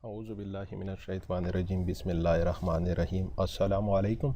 औज़ुबिल्लाहिमिनश्शैतानिर्रजीम बिस्मिल्लाहिर्रहमानिर्रहीम। अस्सलामु अलैकुम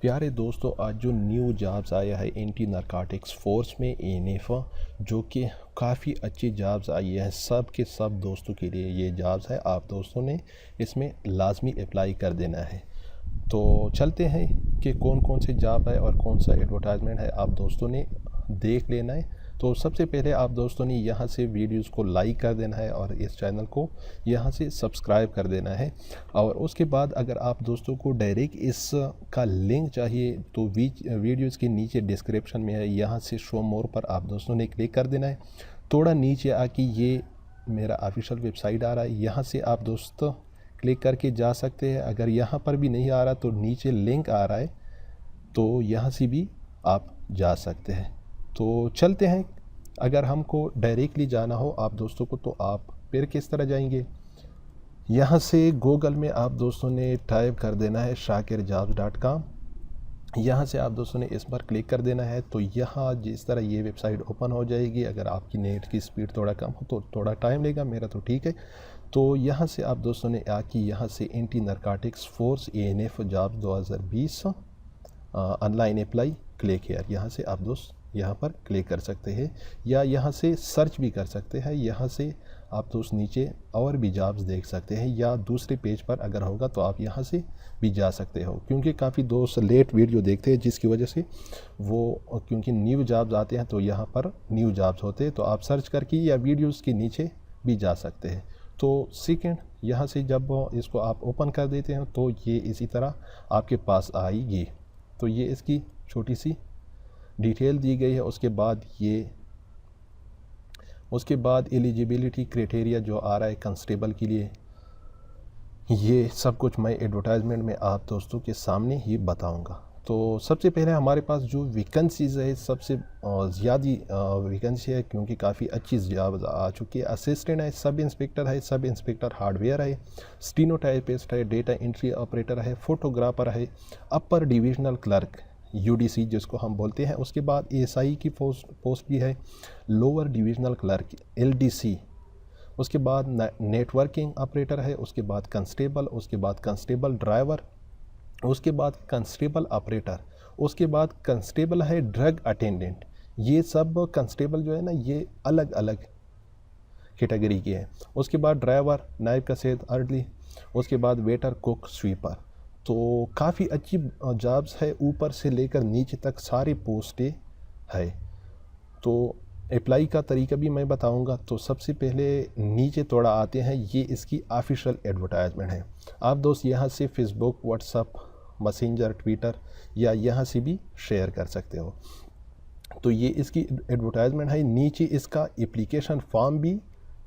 प्यारे दोस्तों, आज जो न्यू जॉब्स आया है एंटी नारकोटिक्स फोर्स में एनेफा, जो कि काफ़ी अच्छी जॉब्स आई है सब के सब दोस्तों के लिए ये जॉब्स है। आप दोस्तों ने इसमें लाजमी अप्लाई कर देना है। तो चलते हैं कि कौन कौन से जॉब है और कौन सा एडवर्टाइजमेंट है, आप दोस्तों ने देख लेना है। तो सबसे पहले आप दोस्तों ने यहाँ से वीडियोस को लाइक कर देना है और इस चैनल को यहाँ से सब्सक्राइब कर देना है। और उसके बाद अगर आप दोस्तों को डायरेक्ट इस का लिंक चाहिए तो वीडियोस के नीचे डिस्क्रिप्शन में है, यहाँ से शो मोर पर आप दोस्तों ने क्लिक कर देना है। थोड़ा नीचे आके ये मेरा ऑफिशियल वेबसाइट आ रहा है, यहाँ से आप दोस्तों क्लिक करके जा सकते हैं। अगर यहाँ पर भी नहीं आ रहा तो नीचे लिंक आ रहा है, तो यहाँ से भी आप जा सकते हैं। तो चलते हैं। अगर हमको डायरेक्टली जाना हो आप दोस्तों को, तो आप फिर किस तरह जाएंगे? यहाँ से गूगल में आप दोस्तों ने टाइप कर देना है shakirjobs.com। यहाँ से आप दोस्तों ने इस पर क्लिक कर देना है। तो यहाँ जिस तरह ये वेबसाइट ओपन हो जाएगी। अगर आपकी नेट की स्पीड थोड़ा कम हो तो थोड़ा टाइम लेगा, मेरा तो ठीक है। तो यहाँ से आप दोस्तों ने आके यहाँ से anti narcotics force ANF job 2020 online apply click here, यहाँ से आप दोस्त यहाँ पर क्लिक कर सकते हैं या यहाँ से सर्च भी कर सकते हैं। यहाँ से आप दोस्त नीचे और भी जॉब्स देख सकते हैं, या दूसरे पेज पर अगर होगा तो आप यहाँ से भी जा सकते हो। क्योंकि काफ़ी दोस्त लेट वीडियो देखते हैं, जिसकी वजह से वो क्योंकि न्यू जॉब्स आते हैं तो यहाँ पर न्यू जॉब्स होते हैं, तो आप सर्च करके या वीडियोज़ के नीचे भी जा सकते हैं। तो सेकेंड, यहाँ से जब इसको आप ओपन कर देते हैं तो ये इसी तरह आपके पास आएगी। तो ये इसकी छोटी सी डिटेल दी गई है। उसके बाद एलिजिबिलिटी क्राइटेरिया जो आ रहा है कांस्टेबल के लिए, ये सब कुछ मैं एडवर्टाइजमेंट में आप दोस्तों के सामने ही बताऊंगा। तो सबसे पहले हमारे पास जो वैकेंसीज़ है, सबसे ज़्यादा वैकेंसी है क्योंकि काफ़ी अच्छी जॉब आ चुकी है। असिस्टेंट है, सब इंस्पेक्टर है, सब इंस्पेक्टर हार्डवेयर है, स्टीनोटाइपिस्ट है, डेटा एंट्री ऑपरेटर है, फोटोग्राफर है, अपर डिविजनल क्लर्क UDC जिसको हम बोलते हैं। उसके बाद ASI की पोस्ट भी है, लोअर डिविजनल क्लर्क LDC। उसके बाद नेटवर्किंग ऑपरेटर है, उसके बाद कांस्टेबल, उसके बाद कांस्टेबल ड्राइवर, उसके बाद कांस्टेबल ऑपरेटर, उसके बाद कांस्टेबल है ड्रग अटेंडेंट। ये सब कांस्टेबल जो है ना, ये अलग अलग कैटेगरी के हैं। उसके बाद ड्राइवर, नायब कसीद अर्ली, उसके बाद वेटर, कुक, स्वीपर। तो काफ़ी अच्छी जॉब्स है, ऊपर से लेकर नीचे तक सारी पोस्टें है। तो अप्लाई का तरीका भी मैं बताऊंगा। तो सबसे पहले नीचे थोड़ा आते हैं, ये इसकी ऑफिशियल एडवर्टाइजमेंट है। आप दोस्त यहाँ से फेसबुक, व्हाट्सअप, मैसेंजर, ट्विटर या यहाँ से भी शेयर कर सकते हो। तो ये इसकी एडवर्टाइजमेंट है। नीचे इसका एप्लीकेशन फॉर्म भी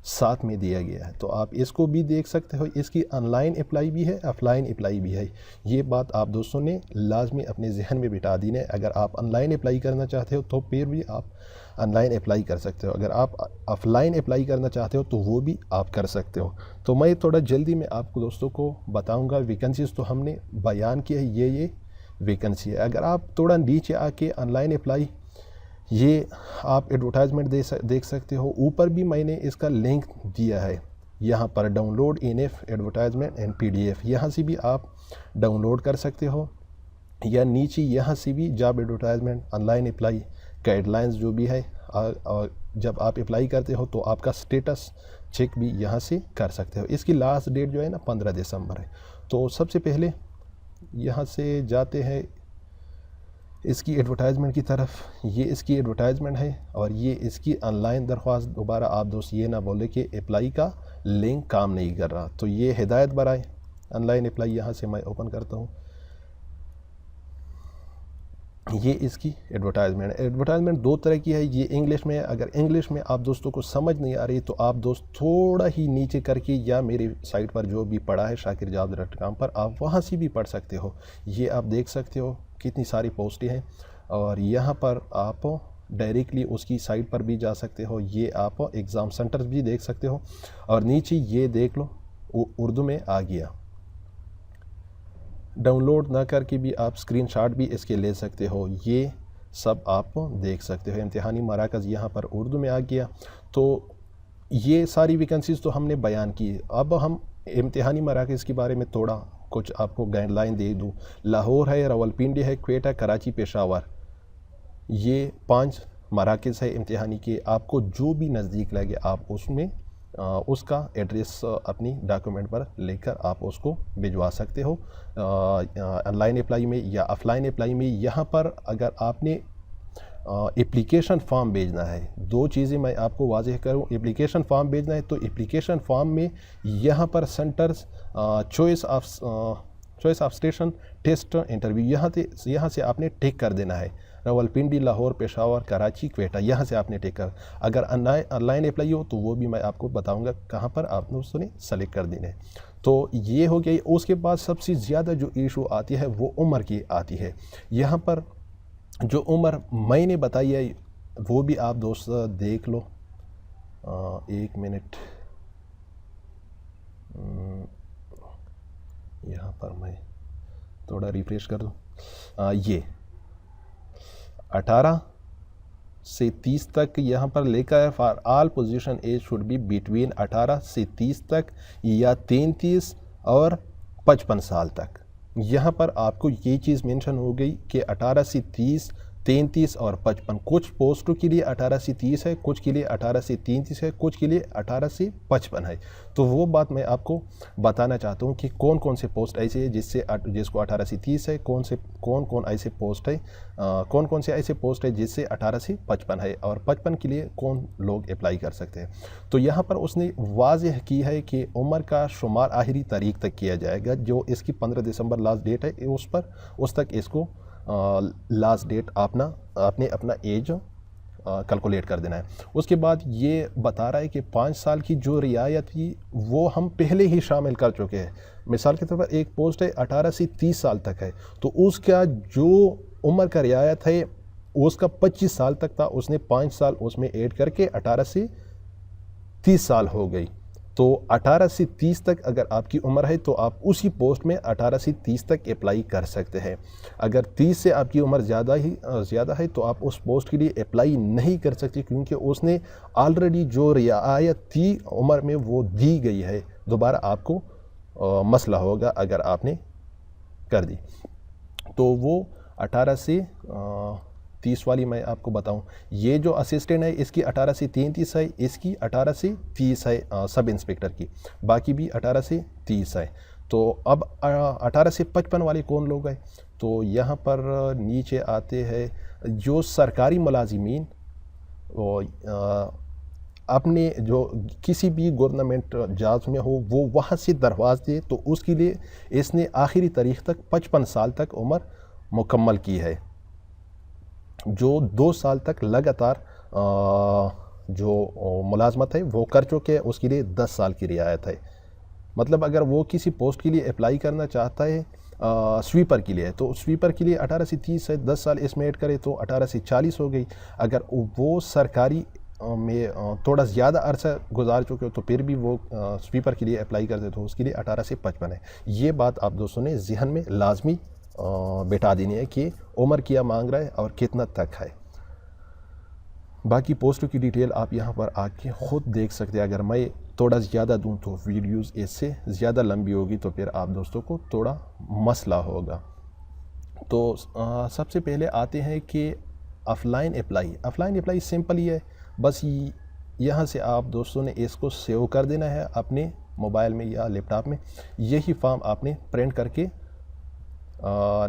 साथ में दिया गया है, तो आप इसको भी देख सकते हो। इसकी ऑनलाइन अप्लाई भी है, ऑफलाइन अप्लाई भी है। ये बात आप दोस्तों ने लाजमी अपने जहन में बिठा दी है। अगर आप ऑनलाइन अप्लाई करना चाहते हो तो फिर भी आप ऑनलाइन अप्लाई कर सकते हो, अगर आप ऑफलाइन अप्लाई करना चाहते हो तो वो भी आप कर सकते हो। तो मैं थोड़ा जल्दी में आपको दोस्तों को बताऊँगा। वैकेंसीज़ तो हमने बयान किया है, ये वैकेंसी है। अगर आप थोड़ा नीचे आके ऑनलाइन अप्लाई, ये आप एडवर्टाइजमेंट देख सकते हो। ऊपर भी मैंने इसका लिंक दिया है, यहाँ पर download NF advertisement and PDF, यहाँ से भी आप डाउनलोड कर सकते हो। या नीचे यहाँ से भी job advertisement, online apply guidelines जो भी है, और जब आप अप्लाई करते हो तो आपका स्टेटस चेक भी यहाँ से कर सकते हो। इसकी लास्ट डेट जो है ना 15 दिसंबर है। तो सबसे पहले यहाँ से जाते हैं इसकी एडवर्टाइजमेंट की तरफ। ये इसकी एडवर्टाइजमेंट है और ये इसकी ऑनलाइन दरख्वास्त। दोबारा आप दोस्त ये ना बोले कि अप्लाई का लिंक काम नहीं कर रहा। तो ये हिदायत बराए ऑनलाइन अप्लाई, यहाँ से मैं ओपन करता हूँ। ये इसकी एडवर्टाइजमेंट दो तरह की है। ये इंग्लिश में है। अगर इंग्लिश में आप दोस्तों को समझ नहीं आ रही तो आप दोस्त थोड़ा ही नीचे करके या मेरी साइट पर जो भी पढ़ा है shakirjobs.com पर, आप वहाँ से भी पढ़ सकते हो। ये आप देख सकते हो कितनी सारी पोस्टें हैं, और यहाँ पर आप डायरेक्टली उसकी साइट पर भी जा सकते हो। ये आप एग्ज़ाम सेंटर्स भी देख सकते हो। और नीचे ये देख लो, उर्दू में आ गया। डाउनलोड ना करके भी आप स्क्रीनशॉट भी इसके ले सकते हो। ये सब आप देख सकते हो। इम्तिहानी मराकज़ यहाँ पर उर्दू में आ गया। तो ये सारी वैकेंसीज़ तो हमने बयान की। अब हम इम्तिहानी मराकज़ के बारे में थोड़ा कुछ आपको गाइडलाइन दे दूँ। लाहौर है, रावलपिंडी है, क्वेटा, कराची, पेशावर, ये 5 मराकज़ है इम्तिहानी के। आपको जो भी नज़दीक लगे आप उसमें उसका एड्रेस अपनी डॉक्यूमेंट पर लेकर आप उसको भिजवा सकते हो ऑनलाइन अप्लाई में या ऑफ़लाइन अप्लाई में। यहाँ पर अगर आपने एप्लीकेशन फ़ॉर्म भेजना है, 2 चीज़ें मैं आपको वाज़ेह करूँ। एप्लीकेशन फ़ॉर्म भेजना है तो एप्लीकेशन फ़ॉर्म में यहाँ पर centres choice of station, test, interview, यहाँ से आपने टिक कर देना है। रावलपिंडी, लाहौर, पेशावर, कराची, क्वेटा, यहाँ से आपने टिक कर। अगर ऑनलाइन अप्लाई हो तो वो भी मैं आपको बताऊंगा कहाँ पर आपने उसने सेलेक्ट कर देना है। तो ये हो गया। उसके बाद सबसे ज़्यादा जो इशू आती है वो उम्र की आती है। यहाँ पर जो उम्र मैंने बताई है वो भी आप दोस्त देख लो। 1 मिनट, यहाँ पर मैं थोड़ा रिफ्रेश कर दूँ। ये 18 से 30 तक यहाँ पर लेकर for all position age should be between 18 से 30 तक या 33 और 55 साल तक। यहाँ पर आपको ये चीज़ मेंशन हो गई कि 18 से 30, 33 और 55। कुछ पोस्टों के लिए 18 से 30 है, कुछ के लिए 18 से 33 है, कुछ के लिए 18 से 55 है। तो वो बात मैं आपको बताना चाहता हूँ कि कौन कौन से पोस्ट ऐसे है जिसको 18 से 30 है, कौन कौन ऐसे पोस्ट है, कौन कौन से ऐसे पोस्ट है जिससे 18 से 55 है और 55 के लिए कौन लोग अप्लाई कर सकते हैं। तो यहाँ पर उसने वाज़ेह की है कि उम्र का शुमार आखिरी तारीख तक किया जाएगा। जो इसकी 15 दिसंबर लास्ट डेट है उस तक इसको लास्ट डेट आपने अपना एज कैलकुलेट कर देना है। उसके बाद ये बता रहा है कि 5 साल की जो रियायत थी वो हम पहले ही शामिल कर चुके हैं। मिसाल के तौर पर एक पोस्ट है 18 से 30 साल तक है, तो उसका जो उम्र का रियायत है उसका 25 साल तक था, उसने 5 साल उसमें ऐड करके 18 से 30 साल हो गई। तो 18 से 30 तक अगर आपकी उम्र है तो आप उसी पोस्ट में 18 से 30 तक अप्लाई कर सकते हैं। अगर 30 से आपकी उम्र ज़्यादा है तो आप उस पोस्ट के लिए अप्लाई नहीं कर सकते, क्योंकि उसने ऑलरेडी जो रियायत थी उम्र में वो दी गई है। दोबारा आपको मसला होगा अगर आपने कर दी। तो वो 18 से 30 वाली मैं आपको बताऊं, ये जो असिस्टेंट है इसकी 18 से 33 है, इसकी 18 से 30 है सब इंस्पेक्टर की, बाकी भी 18 से 30 है। तो अब 18 से 55 वाले कौन लोग हैं? तो यहाँ पर नीचे आते हैं जो सरकारी मुलाजिमीन अपने जो किसी भी गवर्नमेंट जॉब में हो वो वहाँ से दरख्वास्त दे, तो उसके लिए इसने आखिरी तारीख तक 55 साल तक उम्र मुकम्मल की है। जो 2 साल तक लगातार जो मुलाजमत है वो कर चुके हैं उसके लिए 10 साल की रियायत है। मतलब अगर वो किसी पोस्ट के लिए अप्लाई करना चाहता है स्वीपर के लिए, तो स्वीपर के लिए 18 से 30 है, 10 साल इसमें ऐड करे तो 18 से 40 हो गई। अगर वो सरकारी में थोड़ा ज़्यादा अरसा गुजार चुके हो तो फिर भी वो स्वीपर के लिए अप्लाई करते तो उसके लिए 18 से 55 है। ये बात आप दोस्तों ने जहन में लाजमी बिठा देनी है कि उम्र क्या मांग रहा है और कितना तक है। बाकी पोस्टों की डिटेल आप यहाँ पर आके ख़ुद देख सकते हैं। अगर मैं थोड़ा ज़्यादा दूँ तो वीडियोस इससे ज़्यादा लंबी होगी तो फिर आप दोस्तों को थोड़ा मसला होगा। तो सबसे पहले आते हैं कि ऑफ़लाइन अप्लाई सिंपल ही है। बस यहाँ से आप दोस्तों ने इसको सेव कर देना है अपने मोबाइल में या लैपटॉप में। यही फॉर्म आपने प्रिंट करके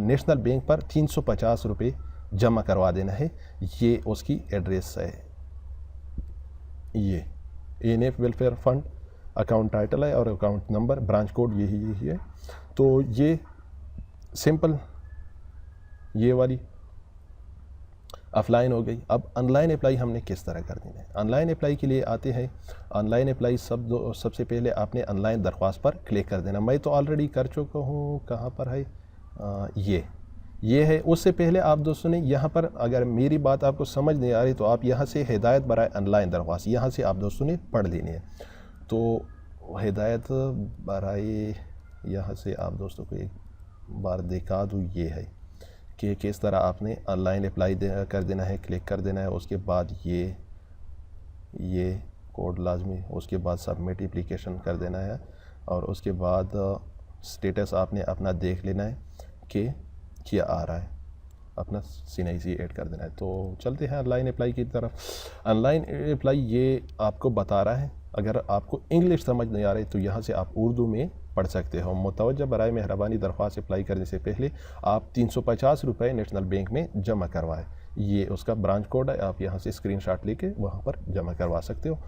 नेशनल बैंक पर 350 रुपये जमा करवा देना है। ये उसकी एड्रेस है, ये ANF welfare fund account title है और अकाउंट नंबर, ब्रांच कोड यही है। तो ये सिंपल ये वाली ऑफ़लाइन हो गई। अब ऑनलाइन अप्लाई हमने किस तरह कर देना है? ऑनलाइन अप्लाई के लिए आते हैं। ऑनलाइन अप्लाई सबसे पहले आपने ऑनलाइन दरख्वास्त पर क्लिक कर देना। मैं तो ऑलरेडी कर चुका हूँ। कहाँ पर है? ये है। उससे पहले आप दोस्तों ने यहाँ पर, अगर मेरी बात आपको समझ नहीं आ रही तो आप यहाँ से हिदायत बराए ऑनलाइन दरख्वास्त यहाँ से आप दोस्तों ने पढ़ लेनी है। तो हिदायत बराए यहाँ से आप दोस्तों को एक बार दिखा दूँ, ये है कि किस तरह आपने ऑनलाइन अप्लाई कर देना है, क्लिक कर देना है। उसके बाद ये कोड लाजमी, उसके बाद सबमिट एप्लीकेशन कर देना है। और उसके बाद स्टेटस आपने अपना देख लेना है कि क्या आ रहा है, अपना CNIC ऐड कर देना है। तो चलते हैं ऑनलाइन अप्लाई की तरफ। ऑनलाइन अप्लाई ये आपको बता रहा है, अगर आपको इंग्लिश समझ नहीं आ रही तो यहाँ से आप उर्दू में पढ़ सकते हो। मुतवज्जा बराए मेहरबानी दरख्वास्त अप्लाई करने से पहले आप 350 रुपये नेशनल बैंक में जमा करवाएं। ये उसका ब्रांच कोड है, आप यहाँ से स्क्रीनशॉट लेके वहाँ पर जमा करवा सकते हो।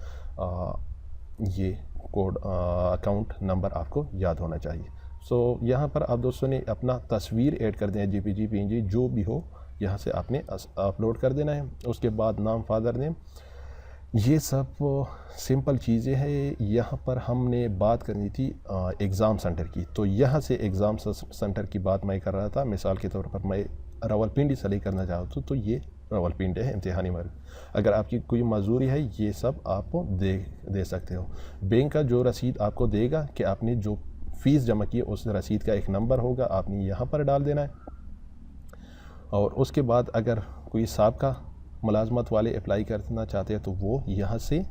ये कोड अकाउंट नंबर आपको याद होना चाहिए। सो यहाँ पर आप दोस्तों ने अपना तस्वीर ऐड कर देना है, JPG PNG जो भी हो यहाँ से आपने अपलोड कर देना है। उसके बाद नाम, फादर नेम, ये सब सिंपल चीज़ें हैं। यहाँ पर हमने बात करनी थी एग्ज़ाम सेंटर की, तो यहाँ से एग्ज़ाम सेंटर की बात मैं कर रहा था। मिसाल के तौर पर मैं रावलपिंडी सेलेक्ट करना चाहता हूँ तो ये रावलपिंडी है इम्तिहानी मार्ग। अगर आपकी कोई मजदूरी है ये सब आप दे सकते हो। बैंक का जो रसीद आपको देगा कि आपने जो फ़ीस जमा की उस रसीद का एक नंबर होगा, आपने यहाँ पर डाल देना है। और उसके बाद अगर कोई साहबका मुलाजमत वाले अप्लाई करना चाहते हैं तो वो यहाँ से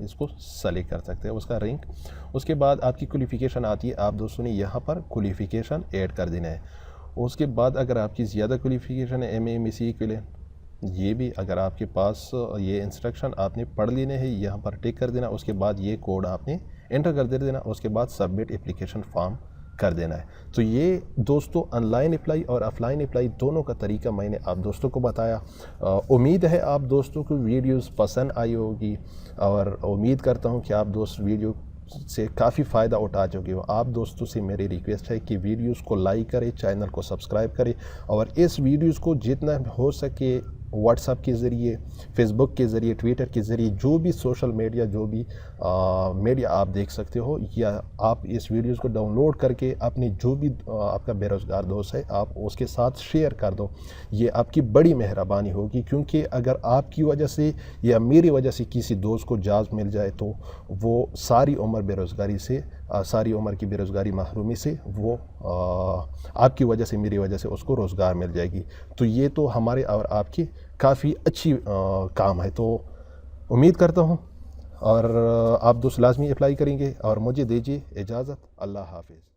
इसको सेलेक्ट कर सकते हैं, उसका रैंक। उसके बाद आपकी क्वालिफ़िकेशन आती है, आप दोस्तों ने यहाँ पर क्वालिफ़िकेशन ऐड कर देना है। उसके बाद अगर आपकी ज़्यादा क्वालिफ़िकेशन है MA MSc इक्विवेलेंट, ये भी अगर आपके पास ये इंस्ट्रक्शन आपने पढ़ लेने हैं, यहाँ पर टिक कर देना। उसके बाद ये कोड आपने एंटर कर देना। उसके बाद सबमिट एप्लीकेशन फॉर्म कर देना है। तो ये दोस्तों ऑनलाइन अप्लाई और ऑफलाइन अप्लाई दोनों का तरीका मैंने आप दोस्तों को बताया। उम्मीद है आप दोस्तों को वीडियोस पसंद आई होगी और उम्मीद करता हूँ कि आप दोस्त वीडियो से काफ़ी फ़ायदा उठा चुके हो। आप दोस्तों से मेरी रिक्वेस्ट है कि वीडियोस को लाइक करें, चैनल को सब्सक्राइब करें और इस वीडियोस को जितना हो सके व्हाट्सएप के ज़रिए, फेसबुक के ज़रिए, ट्विटर के ज़रिए, जो भी सोशल मीडिया, जो भी मीडिया आप देख सकते हो, या आप इस वीडियोस को डाउनलोड करके अपने जो भी आपका बेरोज़गार दोस्त है आप उसके साथ शेयर कर दो। ये आपकी बड़ी मेहरबानी होगी, क्योंकि अगर आपकी वजह से या मेरी वजह से किसी दोस्त को जाज मिल जाए तो वो सारी उम्र बेरोज़गारी से, सारी उम्र की बेरोज़गारी महरूमी से वो आपकी वजह से, मेरी वजह से उसको रोज़गार मिल जाएगी। तो ये तो हमारे और आपकी काफ़ी अच्छी काम है। तो उम्मीद करता हूँ और आप दोस्त लाजमी अप्लाई करेंगे और मुझे दीजिए इजाज़त। अल्लाह हाफिज़।